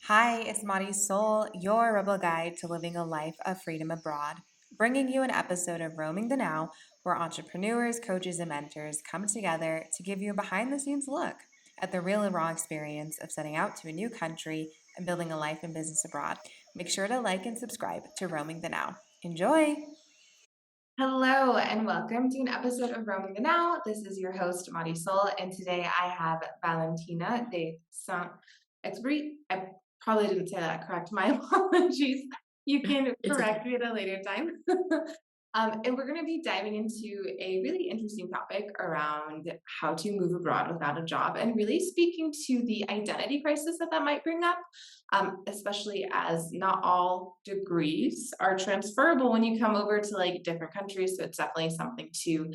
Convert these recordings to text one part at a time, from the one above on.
Hi, it's Marisol, your rebel guide to living a life of freedom abroad, bringing you an episode of Roaming the Now, where entrepreneurs, coaches, and mentors come together to give you a behind the scenes look at the real and raw experience of setting out to a new country and building a life and business abroad. Make sure to like and subscribe to Roaming the Now. Enjoy! Hello, and welcome to an episode of Roaming the Now. This is your host, Marisol, and today I have Valentina de Exupéry. I probably didn't say that correct. My apologies. You can It's correct okay. me at a later time. And we're going to be diving into a really interesting topic around how to move abroad without a job and really speaking to the identity crisis that might bring up, especially as not all degrees are transferable when you come over to like different countries. So it's definitely something to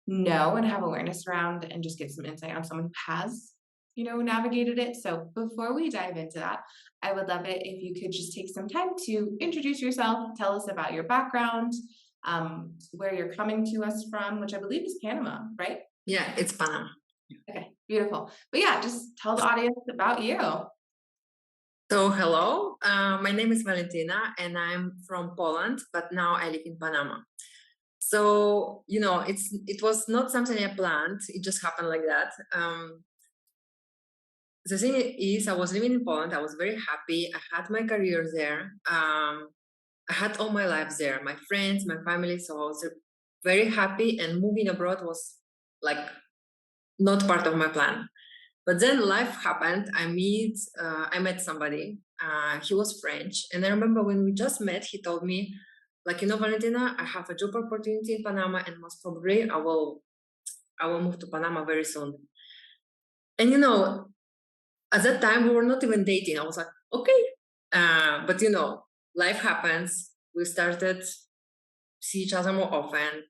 know and have awareness around and just get some insight on someone who has navigated it. So before we dive into that, I would love it if you could just take some time to introduce yourself, tell us about your background, where you're coming to us from, which I believe is Panama, right? Yeah, it's Panama. Okay, beautiful. But yeah, just tell the audience about you. So hello, my name is Valentina and I'm from Poland, but now I live in Panama. So, it was not something I planned. It just happened like that. The thing is, I was living in Poland. I was very happy. I had my career there. I had all my life there, my friends, my family. So I was very happy, and moving abroad was like not part of my plan. But then life happened. I met somebody. He was French, and I remember when we just met, he told me, like, Valentina, I have a job opportunity in Panama, and most probably I will move to Panama very soon. And at that time we were not even dating. I was like, okay, but life happens. We started see each other more often.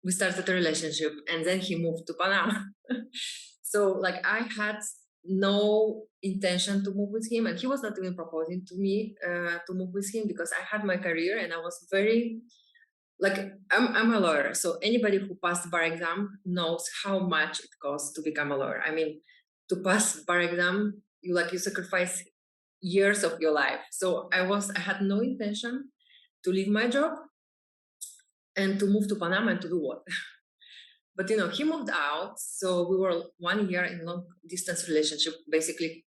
We started a relationship, and then he moved to Panama. So like I had no intention to move with him, and he was not even proposing to me to move with him, because I had my career and I was very like I'm a lawyer. So anybody who passed bar exam knows how much it costs to become a lawyer. I mean, to pass bar exam, you sacrifice years of your life. So I had no intention to leave my job and to move to Panama and to do what? But he moved out, so we were 1 year in long distance relationship. Basically,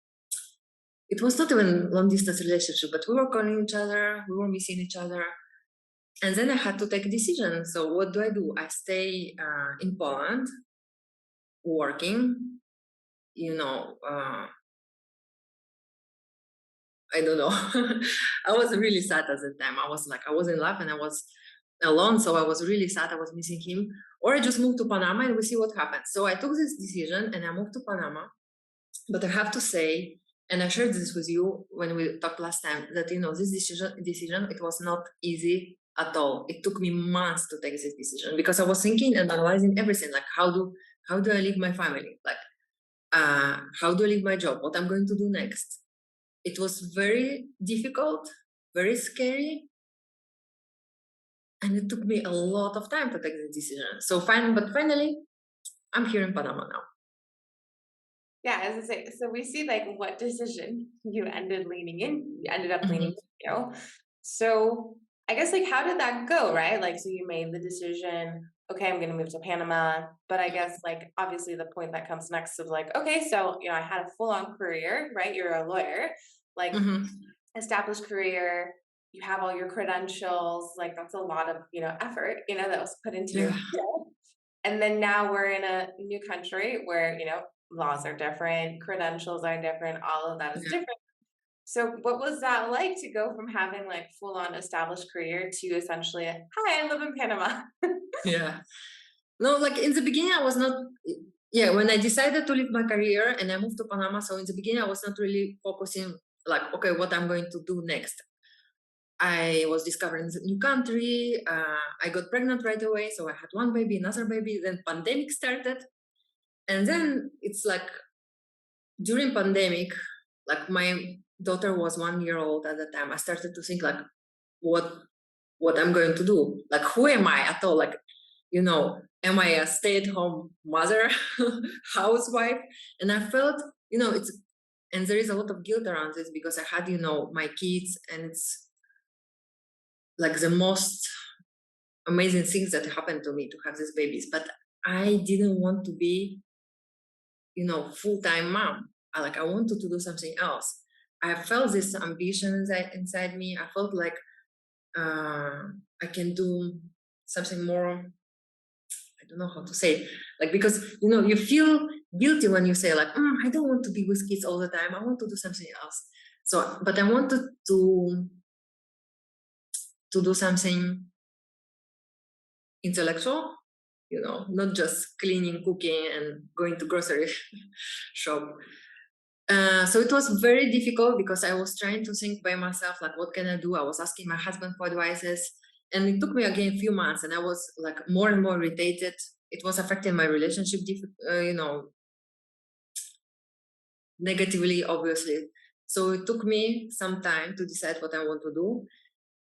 it was not even long distance relationship, but we were calling each other, we were missing each other, and then I had to take a decision. So what do? I stay in Poland, working. I don't know. I was really sad at the time. I was in love and I was alone, so I was really sad. I was missing him. Or I just moved to Panama and we see what happens. So I took this decision and I moved to Panama. But I have to say, and I shared this with you when we talked last time, that this decision it was not easy at all. It took me months to take this decision, because I was thinking and analyzing everything, like how do I leave my family, like how do I leave my job, what I'm going to do next. It was very difficult, very scary, and it took me a lot of time to take the decision. So but finally, I'm here in Panama now. Yeah, as I say, so we see like what decision you ended up leaning Mhm. into. So I guess like how did that go, right? Like so you made the decision, okay, I'm gonna move to Panama. But I guess like obviously the point that comes next of like, okay, so I had a full-on career, right? You're a lawyer, like Mhm. established career, you have all your credentials, like that's a lot of, effort, that was put into your Yeah. field. And then now we're in a new country where, laws are different, credentials are different, all of that is Yeah. different. So what was that like to go from having like full on established career to essentially, hi, I live in Panama? Yeah. No, like in the beginning, I was not. Yeah, when I decided to leave my career and I moved to Panama, so in the beginning, I was not really focusing, like, okay, what I'm going to do next. I was discovering the new country. I got pregnant right away, so I had one baby, another baby. Then pandemic started, and then it's like during pandemic, like my daughter was 1 year old at the time. I started to think like, what what I'm going to do. Like, who am I at all? Like, am I a stay-at-home mother, housewife? And I felt, it's And there is a lot of guilt around this because I had, my kids, and it's like the most amazing things that happened to me to have these babies. But I didn't want to be, full-time mom. I wanted to do something else. I felt this ambition inside me. I felt like I can do something more. I don't know how to say, like, because you feel guilty when you say, like, I don't want to be with kids all the time. I want to do something else. So, but I wanted to do something intellectual, not just cleaning, cooking, and going to grocery shop. So it was very difficult because I was trying to think by myself, like, what can I do? I was asking my husband for advices, and it took me again a few months, and I was like more and more irritated. It was affecting my relationship, negatively, obviously. So it took me some time to decide what I want to do.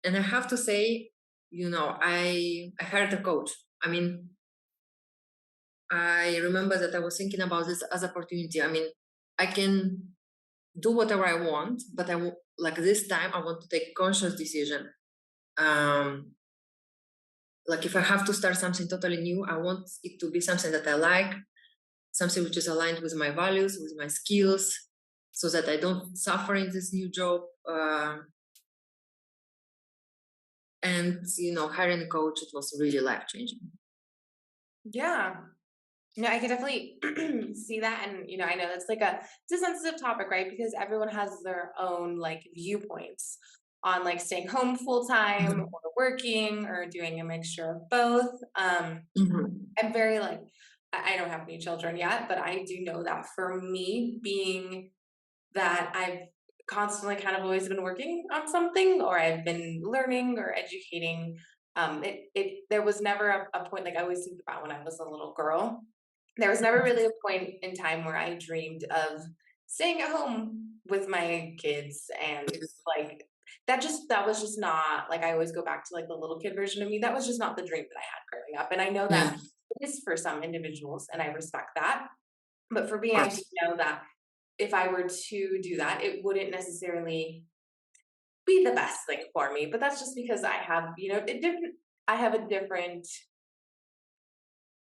And I have to say, I hired a coach. I mean, I remember that I was thinking about this as opportunity. I mean, I can do whatever I want, but like this time I want to take conscious decision. Like if I have to start something totally new, I want it to be something that I like, something which is aligned with my values, with my skills, so that I don't suffer in this new job. And hiring a coach, it was really life changing. Yeah. No, I can definitely see that. And, I know that's like it's a sensitive topic, right? Because everyone has their own like viewpoints on like staying home full time Mhm. or working or doing a mixture of both. Mhm. I'm very like, I don't have any children yet, but I do know that for me, being that I've constantly kind of always been working on something or I've been learning or educating, there was never a point like I always think about when I was a little girl. There was never really a point in time where I dreamed of staying at home with my kids and like that was just not like I always go back to like the little kid version of me. That was just not the dream that I had growing up. And I know Yeah, that it is for some individuals and I respect that. But for me, of I do course. know that if I were to do that, it wouldn't necessarily be the best thing for me. But that's just because I have a different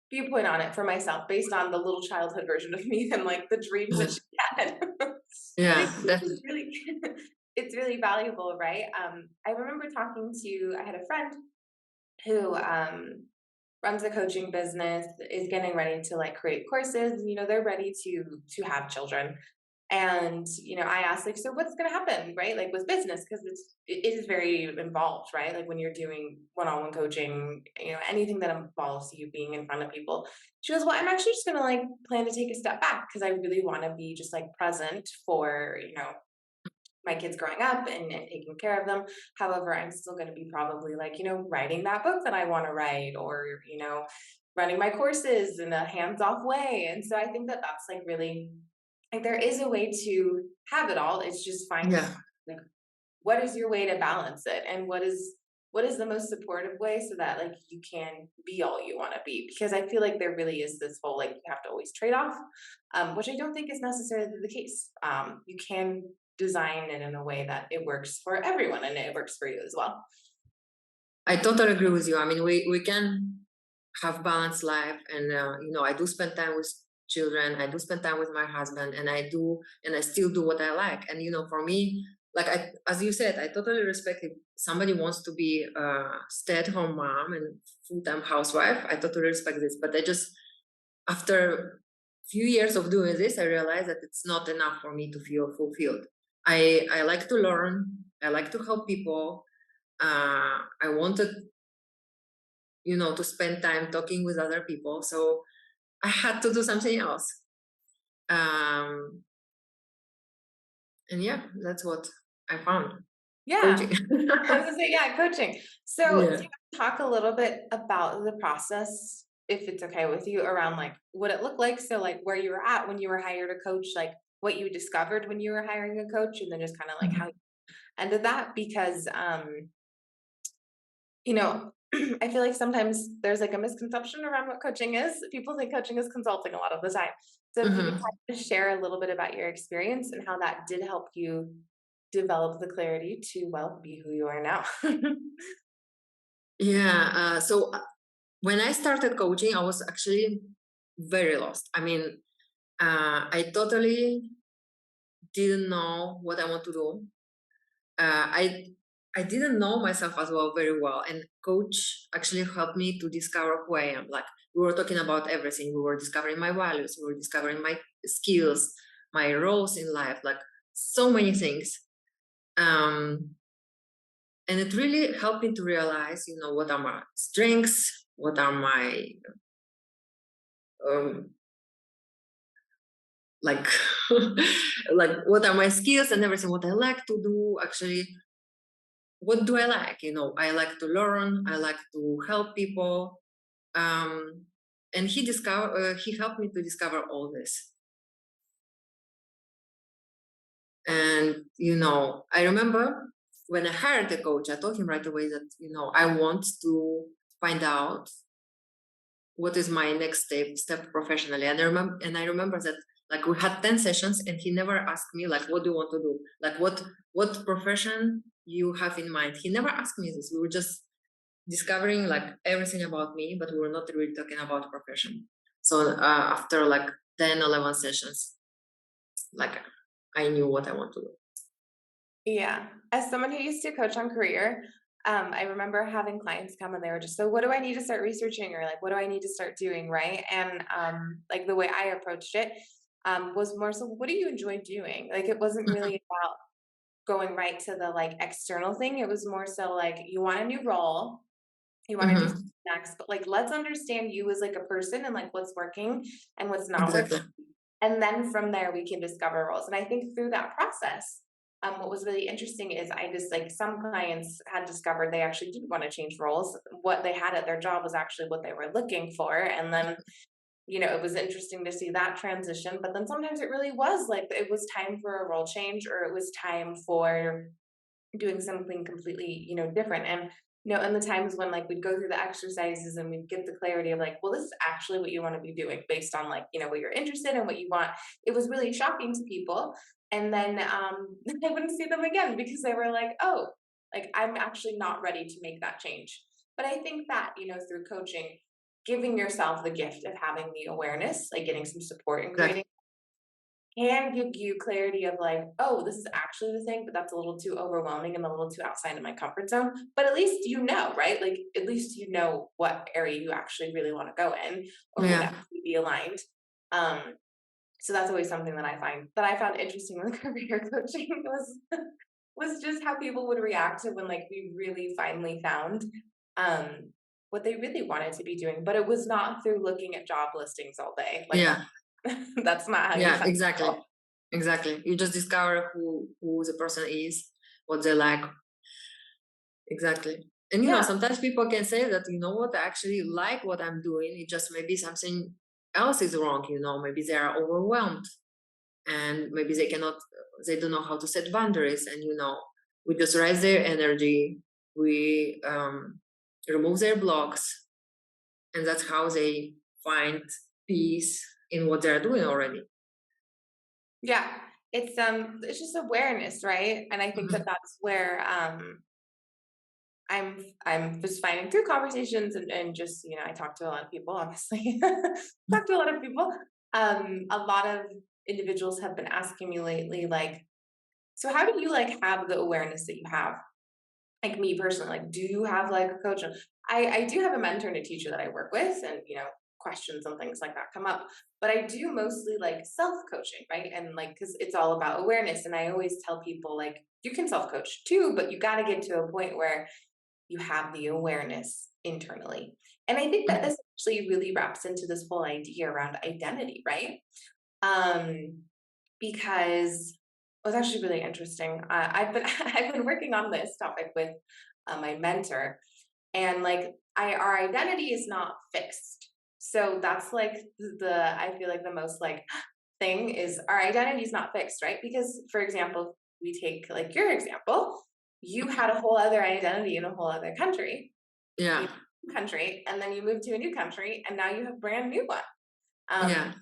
viewpoint on it for myself based on the little childhood version of me than like the dreams that Yeah, she had. But yeah, it's definitely. really it's really valuable, right? I remember I had a friend who runs a coaching business, is getting ready to like create courses, and they're ready to have children. And I asked like, so what's going to happen, right? Like with business, because it is very involved, right? Like when you're doing one-on-one coaching, anything that involves you being in front of people. She goes, well, I'm actually just going to like plan to take a step back because I really want to be just like present for my kids growing up and taking care of them. However, I'm still going to be probably like, writing that book that I want to write or, running my courses in a hands off way. And so I think that that's like really, like, there is a way to have it all. It's just finding Yeah, like, what is your way to balance it and what is the most supportive way so that like you can be all you want to be, because I feel like there really is this whole like you have to always trade off, which I don't think is necessarily the case. You can design it in a way that it works for everyone and it works for you as well. I totally agree with you. I mean, we can have balanced life, and I do spend time with children. I do spend time with my husband, and I still do what I like. And for me, like as you said, I totally respect if somebody wants to be a stay-at-home mom and full-time housewife. I totally respect this, but I just after few years of doing this, I realized that it's not enough for me to feel fulfilled. I like to learn. I like to help people. I wanted, to spend time talking with other people. So I had to do something else. Um, and yeah, that's what I found. Yeah. Coaching. I was gonna say, yeah, coaching. So do Yeah. you talk a little bit about the process, if it's okay with you, around like what it looked like? So like where you were at when you were hired a coach, like what you discovered when you were hiring a coach, and then just kind of like how Mhm. you ended that. Because you know, I feel like sometimes there's like a misconception around what coaching is. People think coaching is consulting a lot of the time. So if you could Mhm. kind of share a little bit about your experience and how that did help you develop the clarity to, well, be who you are now. Yeah. When I started coaching, I was actually very lost. I mean, I totally didn't know what I want to do. uh, I I didn't know myself as well very well, and coach actually helped me to discover who I am. Like, we were talking about everything. We were discovering my values. We were discovering my skills, my roles in life, like so many things. Um, and it really helped me to realize, what are my strengths, what are my um, like like what are my skills and everything, what I like to do actually. What do I like? I like to learn. I like to help people. And he helped me to discover all this. And I remember when I hired the coach, I told him right away that I want to find out what is my next step professionally. And I remember that, like, we had 10 sessions, and he never asked me, like, what do you want to do, like, what profession you have in mind. He never asked me this. We were just discovering like everything about me, but we were not really talking about profession. So after like 10, 11 sessions, like, I knew what I want to do. Yeah. As someone who used to coach on career, I remember having clients come and they were just, so what do I need to start researching? Or like, what do I need to start doing? Right. And like the way I approached it was more so, what do you enjoy doing? Like, it wasn't really about going right to the like external thing. It was more so like, you want a new role, you want to do something Hmm. next, but like, let's understand you as like a person and like what's working and what's not working. Exactly. And then from there, we can discover roles. And I think through that process, what was really interesting is I just like some clients had discovered they actually didn't want to change roles. What they had at their job was actually what they were looking for. And then, it was interesting to see that transition. But then sometimes it really was like it was time for a role change or it was time for doing something completely, different. And, in the times when like we'd go through the exercises and we'd get the clarity of like, well, this is actually what you want to be doing based on like, what you're interested in, what you want. It was really shocking to people. And then I wouldn't see them again because they were like, oh, like I'm actually not ready to make that change. But I think that, through coaching, giving yourself the gift of having the awareness, like getting some support and creating Exactly. can give you clarity of like, oh, this is actually the thing, but that's a little too overwhelming and a little too outside of my comfort zone. But at least right? Like at least you know what area you actually really want to go in or would Yeah. actually be aligned. Um, so that's always something that I found interesting with career coaching was just how people would react to when like we really finally found what they really wanted to be doing. But it was not through looking at job listings all day. Like Yeah. that's not how you Yeah. find Exactly. people. Exactly. You just discover who the person is, what they like. Exactly. And Yeah. sometimes people can say that, what, I actually like what I'm doing. It just maybe something else is wrong. Maybe they are overwhelmed, and maybe they don't know how to set boundaries. And we just raise their energy. We remove their blocks, and that's how they find peace in what they're doing already. Yeah. It's just awareness, right? And I think that Mhm. that's where I'm just finding through conversations and just, I talk to a lot of people, obviously. Talk to a lot of people. A lot of individuals have been asking me lately, like, so how do you like have the awareness that you have? Like me personally, like, do you have like a coach? I do have a mentor and a teacher that I work with, and questions and things like that come up. But I do mostly like self coaching, right? And like, because it's all about awareness. And I always tell people like, you can self coach too, but you got to get to a point where you have the awareness internally. And I think that Mhm. this actually really wraps into this whole idea around identity, right? Um, because it was actually really interesting. I've been I've been working on this topic with my mentor, and like our identity is not fixed. So that's like the I feel like the most like thing is our identity is not fixed, right? Because for example, we take like your example, you had a whole other identity in a whole other country. Yeah. country, and then you move to a new country, and now you have brand new one. Um, Yeah.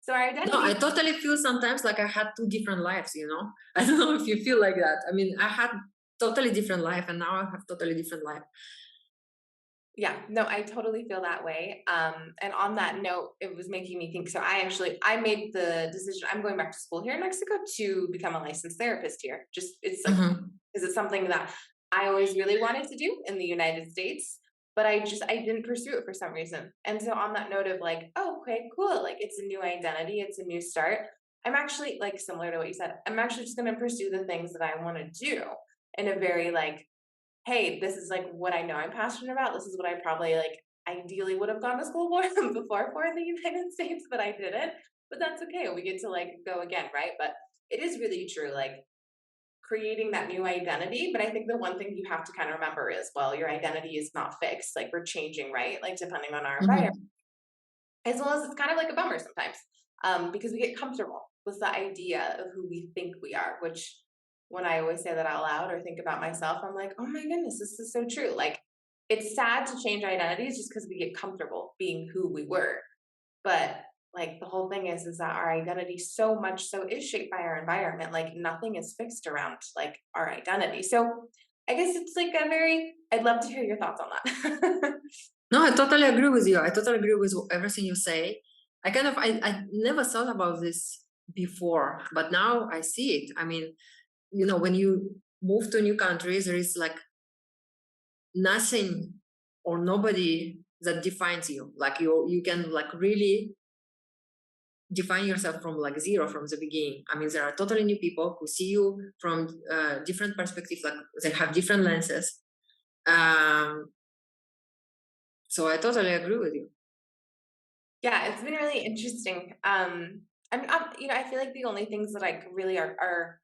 so our No, I identity, totally feel sometimes like I had two different lives, you know? I don't know if you feel like that. I mean, I had totally different life and now I have totally different life. yeah, no, I totally feel that way. And on that note, it was making me think. So I made the decision. I'm going back to school here in Mexico to become a licensed therapist here. Just it's like Mhm. because it's something that I always really wanted to do in the United States, but I didn't pursue it for some reason. And so on that note of like, oh, okay, cool, like it's a new identity, it's a new start. I'm actually like similar to what you said. I'm actually just going to pursue the things that I want to do in a very like, hey, this is like what I know I'm passionate about. This is what I probably like ideally would have gone to school for before for in the United States, but I didn't. But that's okay. We get to like go again, right? But it is really true. Like creating that new identity. But I think the one thing you have to kind of remember is, well, your identity is not fixed. Like we're changing, right? Like depending on our environment, Mhm. as well as it's kind of like a bummer sometimes because we get comfortable with the idea of who we think we are, which when I always say that out loud or think about myself, I'm like, oh my goodness, this is so true. Like it's sad to change identities just because we get comfortable being who we were. But like the whole thing is that our identity so much so is shaped by our environment. Like nothing is fixed around like our identity. So I guess it's like a very I'd love to hear your thoughts on that. No, I totally agree with you. I totally agree with everything you say. I never thought about this before, but now I see it. I mean, you know, when you move to new countries, there is like nothing or nobody that defines you. Like you can like really define yourself from like zero from the beginning. I mean, there are totally new people who see you from different perspectives, like they have different lenses. Um, so I totally agree with you. Yeah, it's been really interesting. I feel like the only things that like really are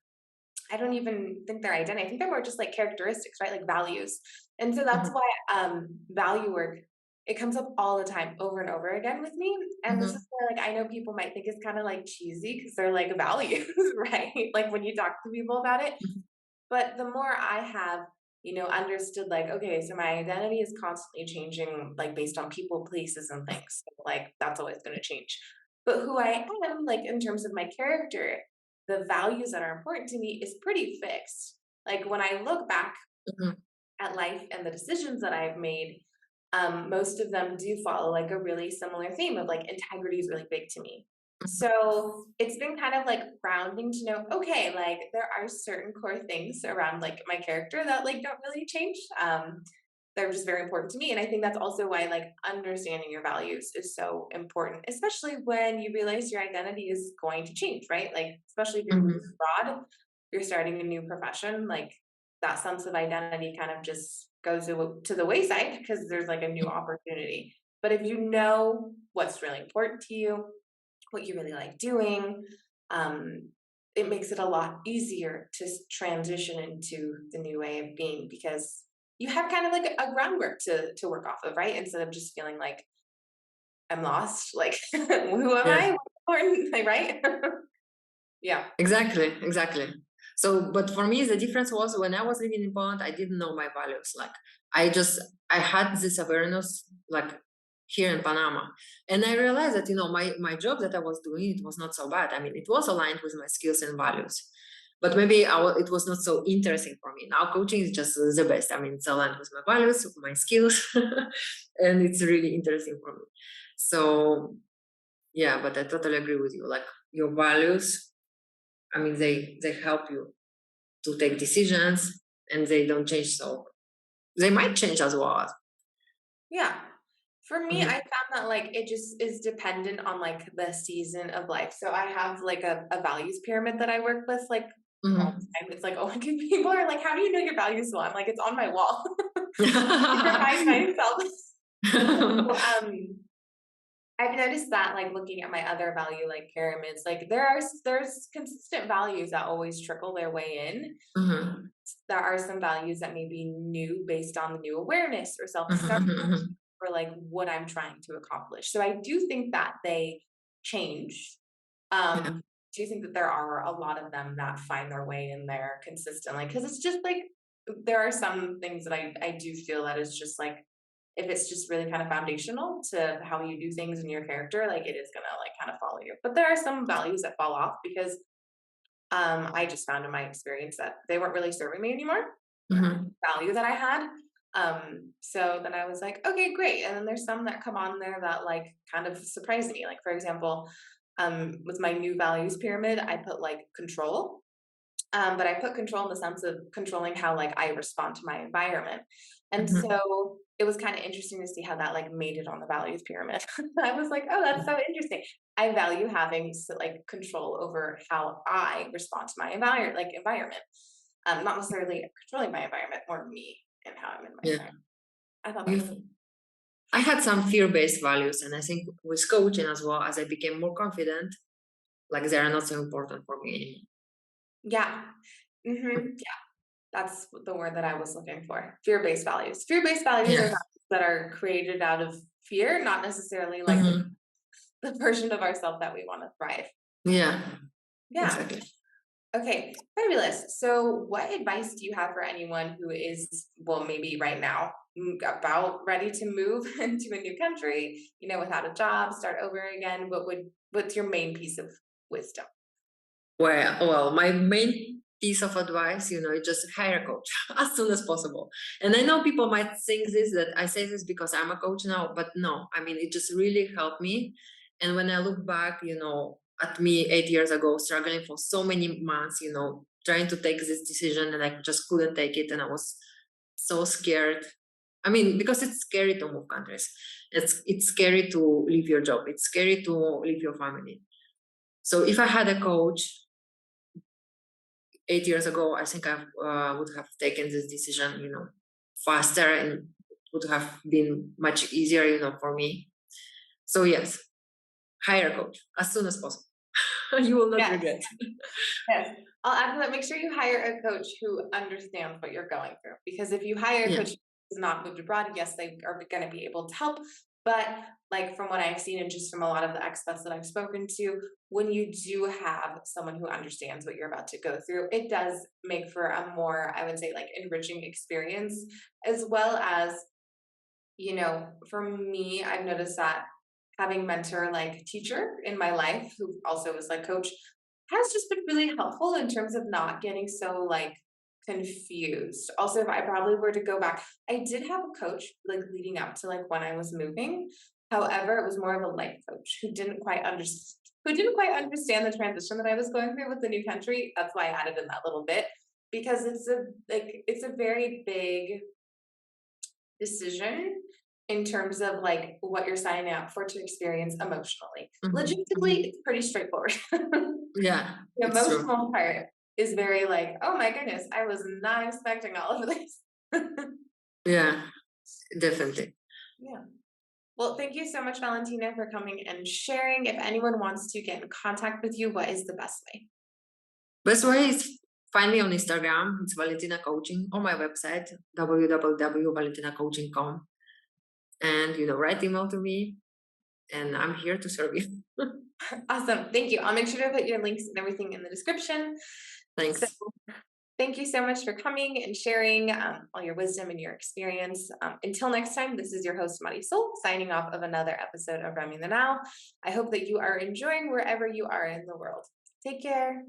I don't even think they're identity. I think they're more just like characteristics, right? Like values. And so that's Mhm, why value work it comes up all the time over and over again with me. And this is mhm, where like I know people might think it's kind of like cheesy because they're like values, right? Like when you talk to people about it, mhm, but the more I have, understood like, okay, so my identity is constantly changing, like based on people, places, and things. So, like that's always going to change. But who I am, like in terms of my character, the values that are important to me is pretty fixed. Like when I look back mhm, at life and the decisions that I've made, most of them do follow like a really similar theme of like integrity is really big to me. mhm, So it's been kind of like grounding to know, okay, like there are certain core things around like my character that like don't really change. They're just very important to me. And I think that's also why like understanding your values is so important, especially when you realize your identity is going to change, right? Like, especially if you're moving mhm. abroad, you're starting a new profession, like that sense of identity kind of just goes to the wayside because there's like a new opportunity. But if you know what's really important to you, what you really like doing, um, it makes it a lot easier to transition into the new way of being because you have kind of like a groundwork to work off of, right? Instead of just feeling like I'm lost, like who am Yeah. I? What's important, like, right? Yeah. Exactly, exactly. So, but for me, the difference was when I was living in Poland, I didn't know my values. Like, I just, I had this awareness, like here in Panama, and I realized that my job that I was doing, it was not so bad. I mean, it was aligned with my skills and values, but maybe it was not so interesting for me. Now, coaching is just the best. I mean, it's aligned with my values, with my skills, and it's really interesting for me. So, yeah, but I totally agree with you. Like your values, I mean, they help you to take decisions, and they don't change. So they might change as well. Yeah. For me, I Mhm, found that like it just is dependent on like the season of life. So I have like a values pyramid that I work with like all mhm. the time. It's like, oh, people are like, how do you know your values so I'm like, it's on my wall. Remind myself. So, I've noticed that like looking at my other value like pyramids, like there's consistent values that always trickle their way in. Mhm, There are some values that may be new based on the new awareness or mhm, self-discovery mhm, mhm. for like what I'm trying to accomplish. So I do think that they change. Yeah. Do you think that there are a lot of them that find their way in there consistently? Because it's just like there are some things that I do feel that is just like if it's just really kind of foundational to how you do things in your character, like it is gonna like kind of follow you. But there are some values that fall off because I just found in my experience that they weren't really serving me anymore, Mhm. value that I had. So then I was like, okay, great. And then there's some that come on there that like kind of surprised me. Like for example, with my new values pyramid, I put like control. But I put control in the sense of controlling how like I respond to my environment. And Mhm. so it was kind of interesting to see how that like made it on the values pyramid. I was like, oh, that's so interesting. I value having like control over how I respond to my environment. Not necessarily controlling my environment, more me and how I'm in my Yeah. environment. I thought that was Beautiful. I had some fear-based values, and I think with coaching as well, as I became more confident, like they are not so important for me yeah. anymore. Yeah, that's the word that I was looking for. Fear-based values. Fear-based values are Yeah. values that are created out of fear, not necessarily like Mhm. the version of ourselves that we want to thrive. Yeah. Yeah. Exactly. Okay. Fabulous. So, what advice do you have for anyone who is, well, maybe right now, about ready to move into a new country, without a job, start over again? What's your main piece of wisdom? Well, my main piece of advice, is just hire a coach as soon as possible. And I know people might think this that I say this because I'm a coach now, but no, I mean it just really helped me. And when I look back, at me 8 years ago, struggling for so many months, trying to take this decision and I just couldn't take it, and I was so scared. I mean, because it's scary to move countries. It's scary to leave your job. It's scary to leave your family. So if I had a coach 8 years ago, I think I would have taken this decision, faster, and it would have been much easier, for me. So yes, hire a coach as soon as possible. You will not Yes. regret. Yes. I'll add to that, make sure you hire a coach who understands what you're going through. Because if you hire a Yeah. coach who's not moved abroad, yes, they are going to be able to help. But like from what I've seen and just from a lot of the expats that I've spoken to, when you do have someone who understands what you're about to go through, it does make for a more, I would say, like enriching experience, as well as, for me, I've noticed that having mentor like teacher in my life who also is like coach has just been really helpful in terms of not getting so like confused. Also, if I probably were to go back, I did have a coach like leading up to like when I was moving. However, it was more of a life coach who didn't quite understand the transition that I was going through with the new country. That's why I added in that little bit because it's a very big decision in terms of like what you're signing up for to experience emotionally. Mhm, Logistically, mhm. it's pretty straightforward. Yeah, The it's true. emotional part is very like, oh my goodness, I was not expecting all of this. Yeah, definitely. Yeah. Well, thank you so much, Valentina, for coming and sharing. If anyone wants to get in contact with you, what is the best way? Best way is find me on Instagram. It's Valentina Coaching, or my website www.valentinacoaching.com, and write email to me, and I'm here to serve you. Awesome. Thank you. I'll make sure to put your links and everything in the description. So Thanks. thank you so much for coming and sharing all your wisdom and your experience. Until next time, this is your host, Marisol, signing off of another episode of Roaming the Now. I hope that you are enjoying wherever you are in the world. Take care.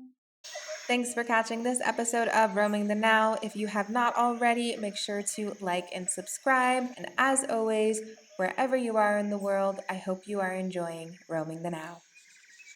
Thanks for catching this episode of Roaming the Now. If you have not already, make sure to like and subscribe. And as always, wherever you are in the world, I hope you are enjoying Roaming the Now.